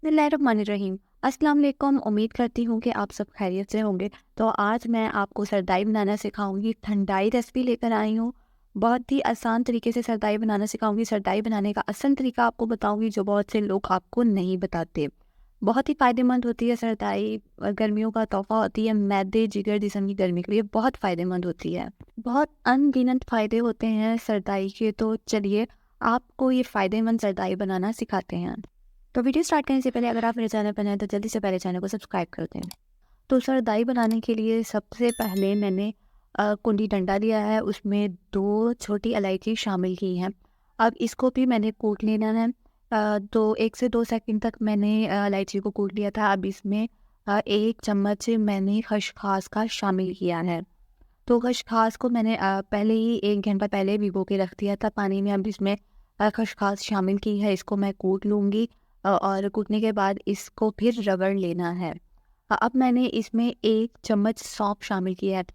बिस्मिल्लाहिर्रहमानिर्रहीम। अस्सलाम वालेकुम। उम्मीद करती हूँ कि आप सब खैरियत से होंगे। तो आज मैं आपको सरदाई बनाना सिखाऊंगी। ठंडाई रेसिपी लेकर आई हूँ। बहुत ही आसान तरीके से सरदाई बनाना सिखाऊंगी। सरदाई बनाने का आसान तरीका आपको बताऊंगी जो बहुत से लोग आपको नहीं बताते। बहुत ही फ़ायदेमंद होती है सरदाई। गर्मियों का तोहफ़ा होती है। मैदे जिगर जिस्म की गर्मी के लिए बहुत फ़ायदेमंद होती है। बहुत अनगिनत फ़ायदे होते हैं सरदाई के। तो चलिए आपको ये फ़ायदेमंद सरदाई बनाना सिखाते हैं। तो वीडियो स्टार्ट करने से पहले अगर आप मेरे चैनल पर नए हैं तो जल्दी से पहले चैनल को सब्सक्राइब कर दें। तो सरदाई बनाने के लिए सबसे पहले मैंने कुंडी डंडा लिया है, उसमें 2 छोटी इलायची शामिल की हैं। अब इसको भी मैंने कूट लेना है। तो 1 से 2 सेकंड तक मैंने इलायची को कूट लिया था। अब इसमें 1 चम्मच मैंने खसखस का शामिल किया है। तो खसखस को मैंने पहले ही 1 घंटा पहले भिगो के रख दिया था पानी में। अब इसमें खसखस शामिल की है, इसको मैं कूट लूँगी और कूटने के बाद इसको फिर रगड़ लेना है। अब मैंने इसमें 1 चम्मच सौंफ शामिल किया है।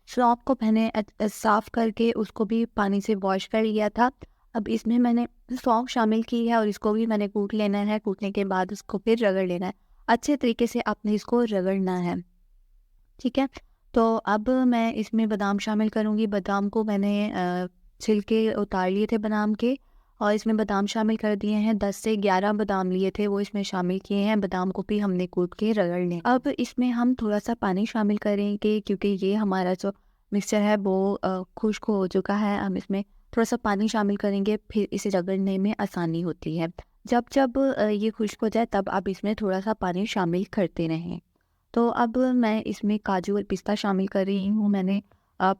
सौंफ को मैंने साफ़ करके उसको भी पानी से वॉश कर लिया था। अब इसमें मैंने सौंफ शामिल की है और इसको भी मैंने कूट लेना है। कूटने के बाद उसको फिर रगड़ लेना है। अच्छे तरीके से आपने इसको रगड़ना है, ठीक है? तो अब मैं इसमें बादाम शामिल करूँगी। बादाम को मैंने छिलके उतार लिए थे बादाम के और इसमें बादाम शामिल कर दिए हैं। 10 से 11 बादाम लिए थे वो इसमें शामिल किए हैं। बादाम को भी हमने कूट के रगड़ लें। अब इसमें हम थोड़ा-सा पानी शामिल करेंगे क्योंकि ये हमारा जो मिक्सचर है वो खुश्क हो चुका है। हम इसमें थोड़ा-सा पानी शामिल करेंगे, फिर इसे रगड़ने में आसानी होती है। जब ये खुश्क हो जाए तब आप इसमें थोड़ा-सा पानी शामिल करते रहें। तो अब मैं इसमें काजू और पिस्ता शामिल कर रही हूँ। मैंने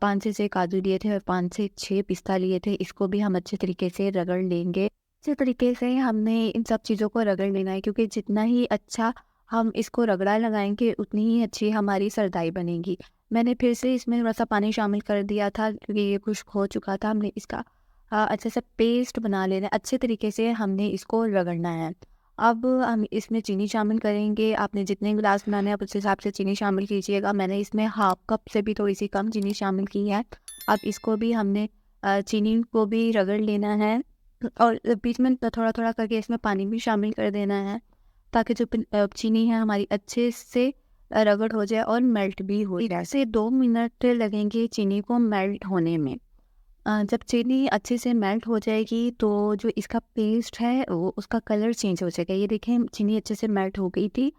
5 से 6 काजू लिए थे और 5 से 6 पिस्ता लिए थे। इसको भी हम अच्छे तरीके से रगड़ लेंगे। अच्छे तरीके से हमने इन सब चीज़ों को रगड़ लेना है क्योंकि जितना ही अच्छा हम इसको रगड़ा लगाएँगे उतनी ही अच्छी हमारी सरदाई बनेगी। मैंने फिर से इसमें थोड़ा-सा पानी शामिल कर दिया था क्योंकि ये खुश्क हो चुका था। हमने इसका अच्छे से पेस्ट बना लेना है। अच्छे तरीके से हमने इसको रगड़ना है। अब हम इसमें चीनी शामिल करेंगे। आपने जितने गिलास बनाने हैं आप उस हिसाब से चीनी शामिल कीजिएगा। मैंने इसमें हाफ़ कप से भी थोड़ी-सी कम चीनी शामिल की है। अब इसको भी हमने चीनी को भी रगड़ लेना है और बीच में थोड़ा-थोड़ा करके इसमें पानी भी शामिल कर देना है ताकि जो चीनी है हमारी अच्छे से रगड़ हो जाए और मेल्ट भी हो जाए। से 2 मिनट लगेंगे चीनी को मेल्ट होने में। जब चीनी अच्छे से मेल्ट हो जाएगी तो जो इसका पेस्ट है वो उसका कलर चेंज हो जाएगा। ये देखें चीनी अच्छे से मेल्ट हो गई थी।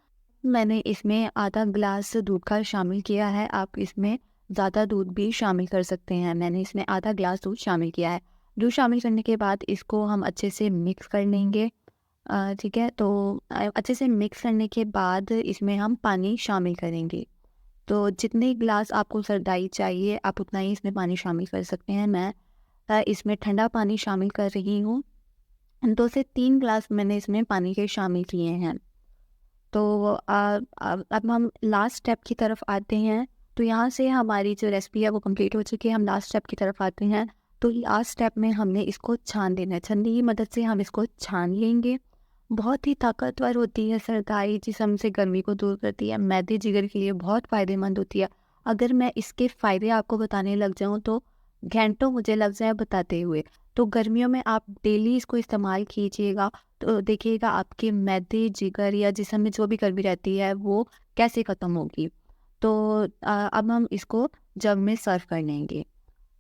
मैंने इसमें आधा ग्लास दूध का शामिल किया है। आप इसमें ज़्यादा दूध भी शामिल कर सकते हैं। मैंने इसमें आधा ग्लास दूध शामिल किया है। दूध शामिल करने के बाद इसको हम अच्छे से मिक्स कर लेंगे। ठीक है, तो अच्छे से मिक्स करने के बाद इसमें हम पानी शामिल करेंगे। तो जितने गिलास आपको सरदाई चाहिए आप उतना ही इसमें पानी शामिल कर सकते हैं। मैं इसमें ठंडा पानी शामिल कर रही हूँ। 2 से 3 गिलास मैंने इसमें पानी के शामिल किए हैं। तो अब हम लास्ट स्टेप की तरफ आते हैं। तो यहाँ से हमारी जो रेसिपी है वो कंप्लीट हो चुकी है। हम लास्ट स्टेप की तरफ आते हैं। तो लास्ट स्टेप में हमने इसको छान देना है। छन्नी की मदद से हम इसको छान लेंगे। बहुत ही ताकतवर होती है सरदाई, जिस्म से गर्मी को दूर करती है, मैदे जिगर के लिए बहुत फ़ायदेमंद होती है। अगर मैं इसके फ़ायदे आपको बताने लग जाऊँ तो घंटों मुझे लग जाए बताते हुए। तो गर्मियों में आप डेली इसको इस्तेमाल कीजिएगा तो देखिएगा आपके मैदे जिगर या जिस्म में जो भी गर्मी रहती है वो कैसे ख़त्म होगी। तो अब हम इसको जग में सर्व कर लेंगे।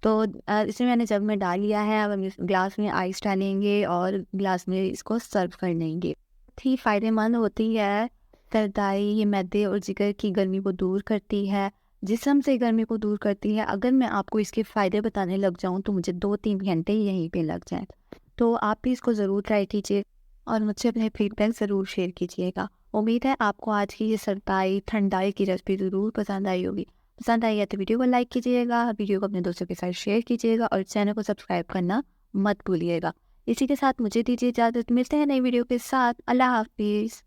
तो इसमें मैंने जग में डाल लिया है। अब हम इस ग्लास में आइस डालेंगे और ग्लास में इसको सर्व कर लेंगे। बहुत ही फ़ायदेमंद होती है सरदाई। ये मैदे और जिगर की गर्मी को दूर करती है, जिस्म से गर्मी को दूर करती है। अगर मैं आपको इसके फ़ायदे बताने लग जाऊँ तो मुझे 2-3 घंटे यहीं पे लग जाएँ। तो आप भी इसको ज़रूर ट्राई कीजिए और मुझसे अपने फीडबैक ज़रूर शेयर कीजिएगा। उम्मीद है आपको आज की ये सरदाई ठंडाई की रेसिपी ज़रूर पसंद आई होगी। पसंद आई है तो वीडियो को लाइक कीजिएगा, वीडियो को अपने दोस्तों के साथ शेयर कीजिएगा और चैनल को सब्सक्राइब करना मत भूलिएगा। इसी के साथ मुझे दीजिए इजाज़त। मिलते हैं नई वीडियो के साथ। अल्लाह हाफ़िज़।